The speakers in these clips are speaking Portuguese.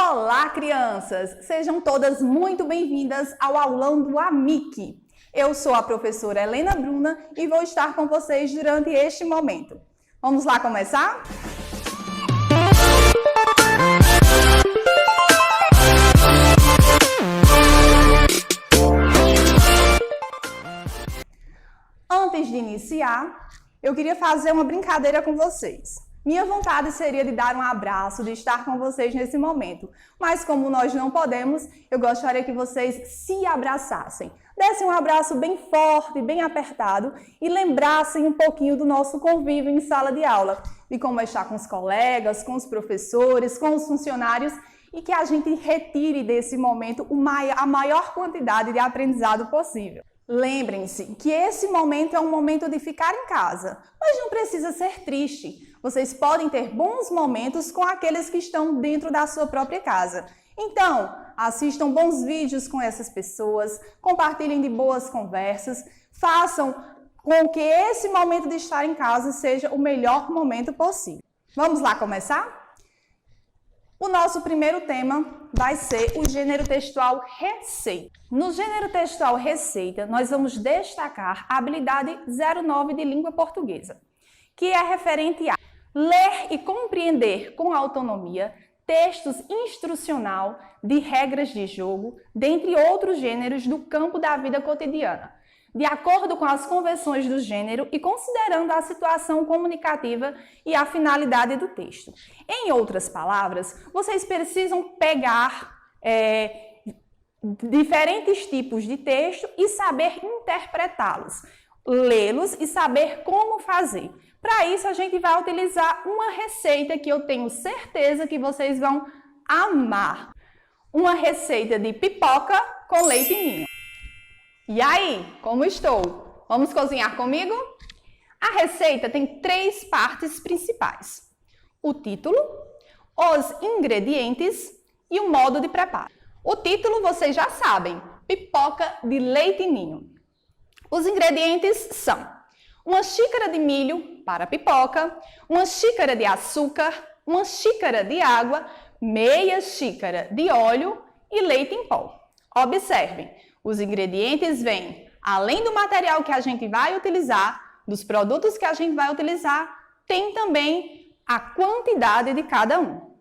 Olá, crianças! Sejam todas muito bem-vindas ao aulão do AMIC. Eu sou a professora Helena Bruna e vou estar com vocês durante este momento. Vamos lá começar? Antes de iniciar, eu queria fazer uma brincadeira com vocês. Minha vontade seria de dar um abraço, de estar com vocês nesse momento. Mas como nós não podemos, eu gostaria que vocês se abraçassem. Dessem um abraço bem forte, bem apertado e lembrassem um pouquinho do nosso convívio em sala de aula. De como é estar com os colegas, com os professores, com os funcionários e que a gente retire desse momento a maior quantidade de aprendizado possível. Lembrem-se que esse momento é um momento de ficar em casa, mas não precisa ser triste. Vocês podem ter bons momentos com aqueles que estão dentro da sua própria casa. Então, assistam bons vídeos com essas pessoas, compartilhem de boas conversas, façam com que esse momento de estar em casa seja o melhor momento possível. Vamos lá começar? O nosso primeiro tema vai ser o gênero textual receita. No gênero textual receita, nós vamos destacar a habilidade 09 de língua portuguesa, que é referente a ler e compreender com autonomia textos instrucional de regras de jogo, dentre outros gêneros do campo da vida cotidiana, de acordo com as convenções do gênero e considerando a situação comunicativa e a finalidade do texto. Em outras palavras, vocês precisam pegar diferentes tipos de texto e saber interpretá-los, lê-los e saber como fazer. Para isso, a gente vai utilizar uma receita que eu tenho certeza que vocês vão amar. Uma receita de pipoca com leite ninho. E aí, como estou? Vamos cozinhar comigo? A receita tem 3 partes principais: o título, os ingredientes e o modo de preparo. O título vocês já sabem: pipoca de leite ninho. Os ingredientes são uma xícara de milho para pipoca, uma xícara de açúcar, uma xícara de água, meia xícara de óleo e leite em pó. Observem, os ingredientes vêm, além do material que a gente vai utilizar, dos produtos que a gente vai utilizar, tem também a quantidade de cada um.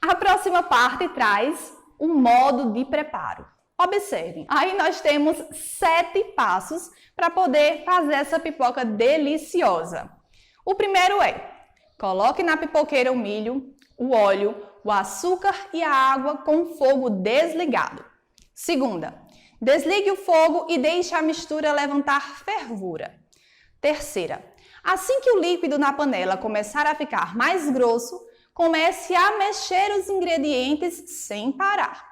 A próxima parte traz o modo de preparo. Observem, aí nós temos 7 passos para poder fazer essa pipoca deliciosa. O primeiro é: coloque na pipoqueira o milho, o óleo, o açúcar e a água com fogo desligado. Segunda, desligue o fogo e deixe a mistura levantar fervura. Terceira, assim que o líquido na panela começar a ficar mais grosso, comece a mexer os ingredientes sem parar.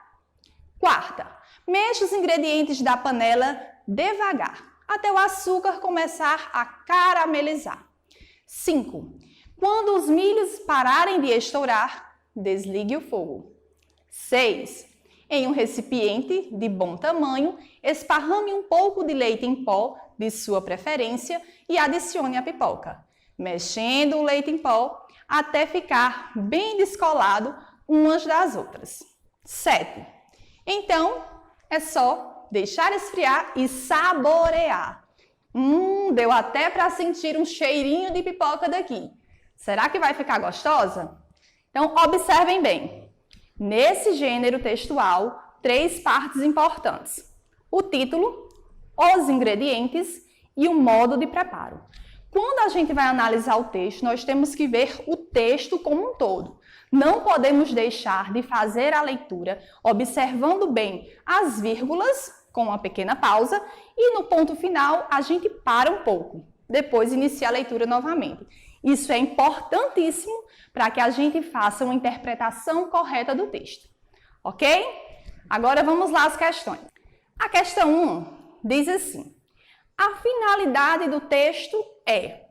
Quarta, mexa os ingredientes da panela devagar, até o açúcar começar a caramelizar. 5. Quando os milhos pararem de estourar, desligue o fogo. 6. Em um recipiente de bom tamanho, esparrame um pouco de leite em pó de sua preferência e adicione a pipoca, mexendo o leite em pó até ficar bem descolado umas das outras. 7. Então, é só deixar esfriar e saborear. Deu até para sentir um cheirinho de pipoca daqui. Será que vai ficar gostosa? Então, observem bem. Nesse gênero textual, 3 partes importantes: o título, os ingredientes e o modo de preparo. Quando a gente vai analisar o texto, nós temos que ver o texto como um todo. Não podemos deixar de fazer a leitura observando bem as vírgulas, com uma pequena pausa, e no ponto final a gente para um pouco, depois inicia a leitura novamente. Isso é importantíssimo para que a gente faça uma interpretação correta do texto, ok? Agora vamos lá às questões. A questão 1 diz assim: a finalidade do texto é...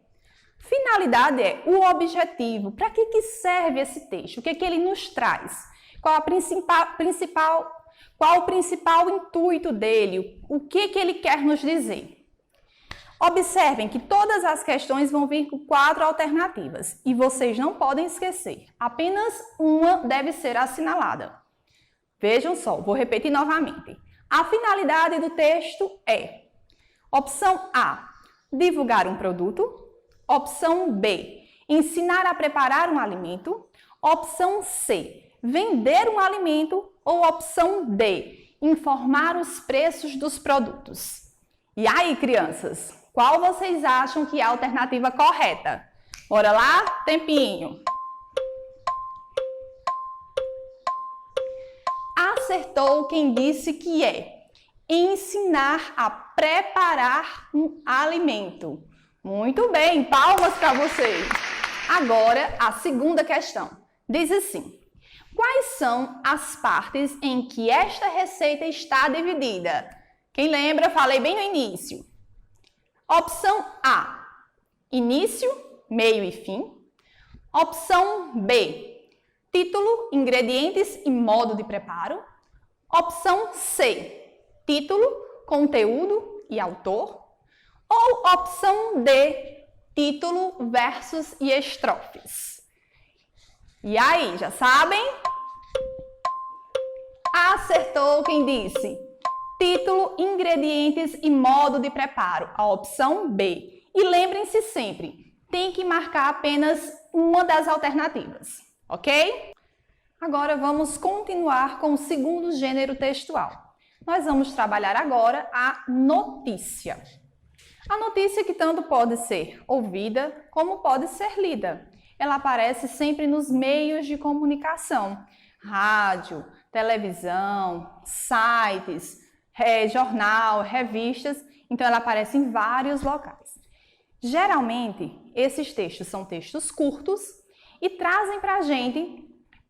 Finalidade é o objetivo. Para que serve esse texto? O que ele nos traz? Qual o principal intuito dele? O que ele quer nos dizer? Observem que todas as questões vão vir com 4 alternativas e vocês não podem esquecer. Apenas uma deve ser assinalada. Vejam só, vou repetir novamente. A finalidade do texto é: opção A, divulgar um produto. Opção B, ensinar a preparar um alimento. Opção C, vender um alimento. Ou opção D, informar os preços dos produtos. E aí, crianças, qual vocês acham que é a alternativa correta? Bora lá? Tempinho. Acertou quem disse que é ensinar a preparar um alimento. Muito bem, palmas para vocês. Agora, a segunda questão. Diz assim: quais são as partes em que esta receita está dividida? Quem lembra, falei bem no início. Opção A, início, meio e fim. Opção B, título, ingredientes e modo de preparo. Opção C, título, conteúdo e autor. Ou opção D, título, versos e estrofes. E aí, já sabem? Acertou quem disse título, ingredientes e modo de preparo, a opção B. E lembrem-se sempre, tem que marcar apenas uma das alternativas, ok? Agora vamos continuar com o segundo gênero textual. Nós vamos trabalhar agora a notícia. A notícia que tanto pode ser ouvida como pode ser lida. Ela aparece sempre nos meios de comunicação, rádio, televisão, sites, jornal, revistas, então ela aparece em vários locais. Geralmente, esses textos são textos curtos e trazem para a gente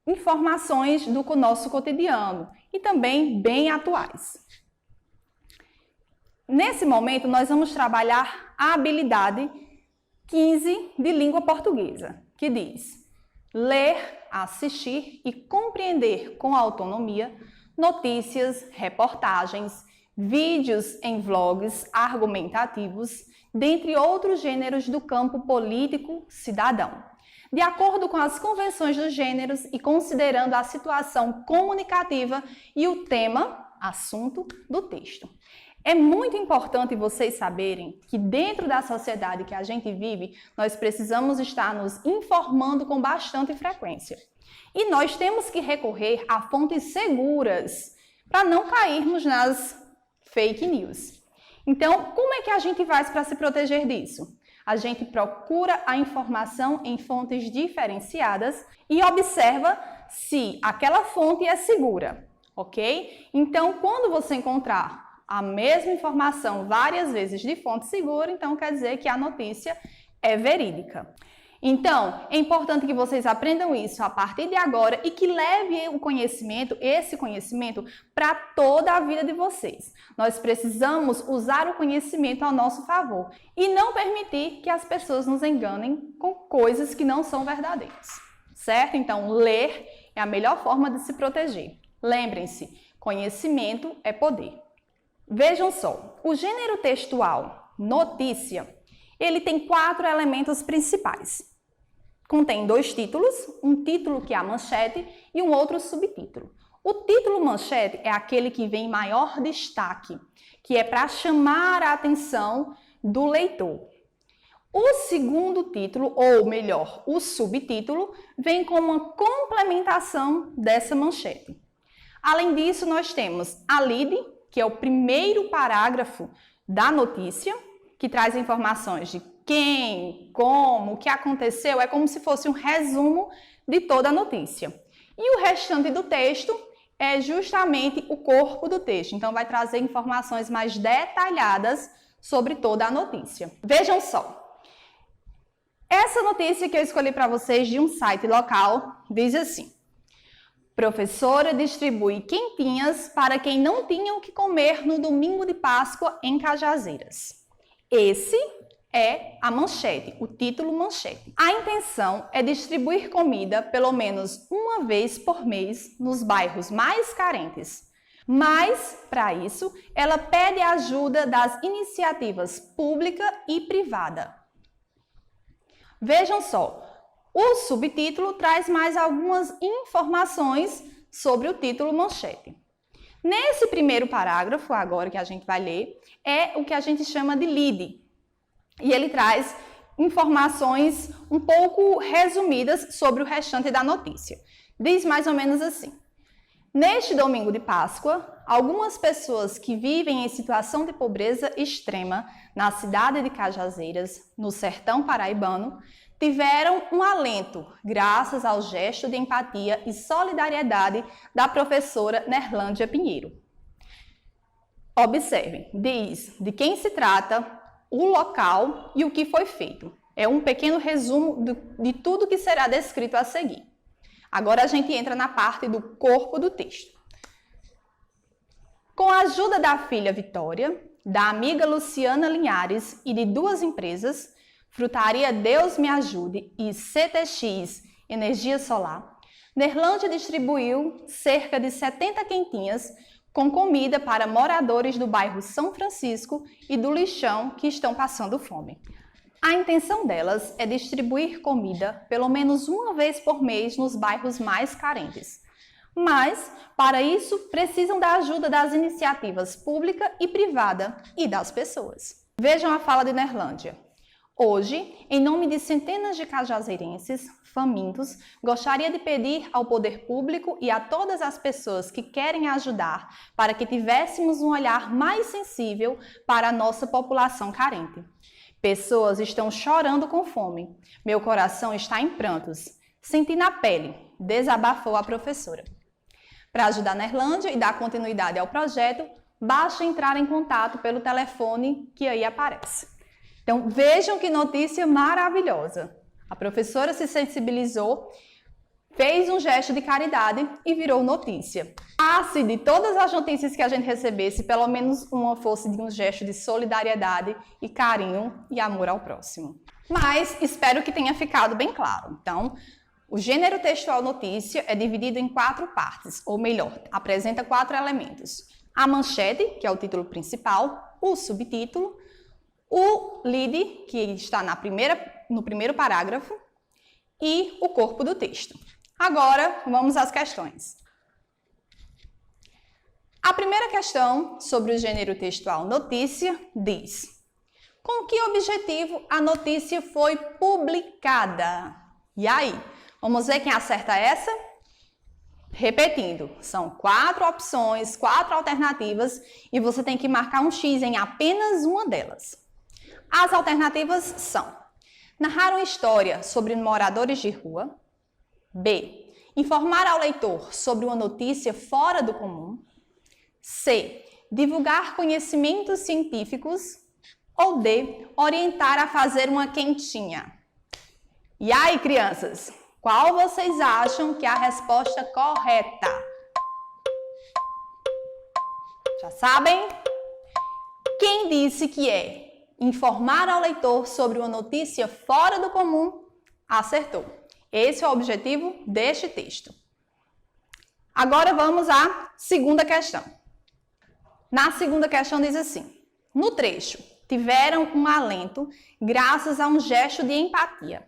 informações do nosso cotidiano e também bem atuais. Nesse momento, nós vamos trabalhar a habilidade 15 de língua portuguesa, que diz: ler, assistir e compreender com autonomia notícias, reportagens, vídeos em vlogs argumentativos, dentre outros gêneros do campo político-cidadão, de acordo com as convenções dos gêneros e considerando a situação comunicativa e o tema, assunto do texto. É muito importante vocês saberem que dentro da sociedade que a gente vive, nós precisamos estar nos informando com bastante frequência. E nós temos que recorrer a fontes seguras para não cairmos nas fake news. Então, como é que a gente faz para se proteger disso? A gente procura a informação em fontes diferenciadas e observa se aquela fonte é segura, ok? Então, quando você encontrar a mesma informação várias vezes de fonte segura, então quer dizer que a notícia é verídica. Então, é importante que vocês aprendam isso a partir de agora e que levem esse conhecimento para toda a vida de vocês. Nós precisamos usar o conhecimento ao nosso favor e não permitir que as pessoas nos enganem com coisas que não são verdadeiras, certo? Então, ler é a melhor forma de se proteger. Lembrem-se, conhecimento é poder. Vejam só, o gênero textual notícia, ele tem 4 elementos principais. Contém 2 títulos, um título que é a manchete e um outro subtítulo. O título manchete é aquele que vem em maior destaque, que é para chamar a atenção do leitor. O segundo título, ou melhor, o subtítulo, vem com uma complementação dessa manchete. Além disso, nós temos a lead, que é o primeiro parágrafo da notícia, que traz informações de quem, como, o que aconteceu, é como se fosse um resumo de toda a notícia. E o restante do texto é justamente o corpo do texto, então vai trazer informações mais detalhadas sobre toda a notícia. Vejam só, essa notícia que eu escolhi para vocês de um site local diz assim: professora distribui quentinhas para quem não tinha o que comer no domingo de Páscoa em Cajazeiras. Esse é a manchete, o título manchete. A intenção é distribuir comida pelo menos uma vez por mês nos bairros mais carentes. Mas, para isso, ela pede a ajuda das iniciativas pública e privada. Vejam só, o subtítulo traz mais algumas informações sobre o título manchete. Nesse primeiro parágrafo, agora que a gente vai ler, é o que a gente chama de lead. E ele traz informações um pouco resumidas sobre o restante da notícia. Diz mais ou menos assim: neste domingo de Páscoa, algumas pessoas que vivem em situação de pobreza extrema na cidade de Cajazeiras, no sertão paraibano, tiveram um alento graças ao gesto de empatia e solidariedade da professora Nerlândia Pinheiro. Observem, diz de quem se trata, o local e o que foi feito. É um pequeno resumo de tudo que será descrito a seguir. Agora a gente entra na parte do corpo do texto. Com a ajuda da filha Vitória, da amiga Luciana Linhares e de duas empresas, Frutaria Deus Me Ajude e CTX Energia Solar, Nerlândia distribuiu cerca de 70 quentinhas com comida para moradores do bairro São Francisco e do Lixão que estão passando fome. A intenção delas é distribuir comida pelo menos uma vez por mês nos bairros mais carentes. Mas, para isso, precisam da ajuda das iniciativas pública e privada e das pessoas. Vejam a fala de Nerlândia. Hoje, em nome de centenas de cajazeirenses famintos, gostaria de pedir ao poder público e a todas as pessoas que querem ajudar para que tivéssemos um olhar mais sensível para a nossa população carente. Pessoas estão chorando com fome. Meu coração está em prantos. Senti na pele, desabafou a professora. Para ajudar a Nerlândia e dar continuidade ao projeto, basta entrar em contato pelo telefone que aí aparece. Então, vejam que notícia maravilhosa. A professora se sensibilizou, fez um gesto de caridade e virou notícia. Se de todas as notícias que a gente recebesse, pelo menos uma fosse de um gesto de solidariedade e carinho e amor ao próximo. Mas espero que tenha ficado bem claro. Então, o gênero textual notícia é dividido em 4 partes, ou melhor, apresenta 4 elementos. A manchete, que é o título principal, o subtítulo, o lead, que está no primeiro parágrafo, e o corpo do texto. Agora, vamos às questões. A primeira questão sobre o gênero textual notícia diz: com que objetivo a notícia foi publicada? E aí, vamos ver quem acerta essa? Repetindo, são 4 opções, 4 alternativas e você tem que marcar um X em apenas uma delas. As alternativas são: narrar uma história sobre moradores de rua. B. Informar ao leitor sobre uma notícia fora do comum. C. Divulgar conhecimentos científicos. Ou D. Orientar a fazer uma quentinha. E aí, crianças, qual vocês acham que é a resposta correta? Já sabem? Quem disse que é informar ao leitor sobre uma notícia fora do comum, acertou. Esse é o objetivo deste texto. Agora vamos à segunda questão. Na segunda questão diz assim: no trecho, tiveram um alento graças a um gesto de empatia.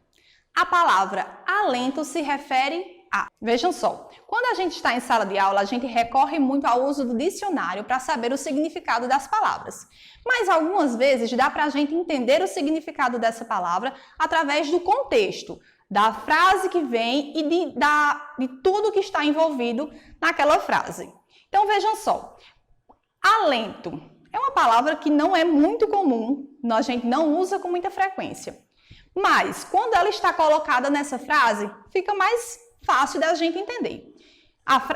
A palavra alento se refere a... Vejam só, quando a gente está em sala de aula, a gente recorre muito ao uso do dicionário para saber o significado das palavras. Mas algumas vezes dá para a gente entender o significado dessa palavra através do contexto, da frase que vem e de tudo que está envolvido naquela frase. Então vejam só, alento é uma palavra que não é muito comum, a gente não usa com muita frequência. Mas quando ela está colocada nessa frase, fica mais fácil da gente entender.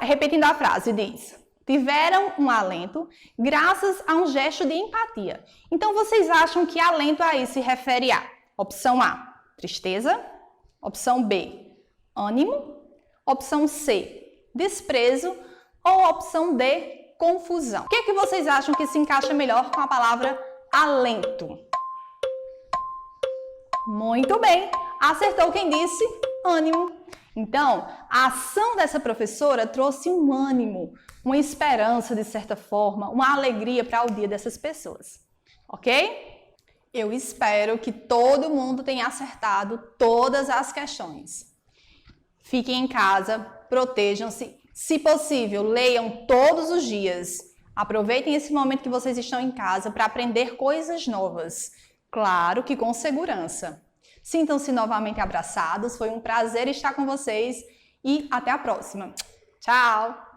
Repetindo a frase, diz: tiveram um alento graças a um gesto de empatia. Então, vocês acham que alento aí se refere a opção A, tristeza, opção B, ânimo, opção C, desprezo ou opção D, confusão? O que é que vocês acham que se encaixa melhor com a palavra alento? Muito bem, acertou quem disse ânimo. Então, a ação dessa professora trouxe um ânimo, uma esperança de certa forma, uma alegria para o dia dessas pessoas, ok? Eu espero que todo mundo tenha acertado todas as questões. Fiquem em casa, protejam-se, Se possível, leiam todos os dias. Aproveitem esse momento que vocês estão em casa para aprender coisas novas. Claro que com segurança. Sintam-se novamente abraçados, foi um prazer estar com vocês e até a próxima. Tchau!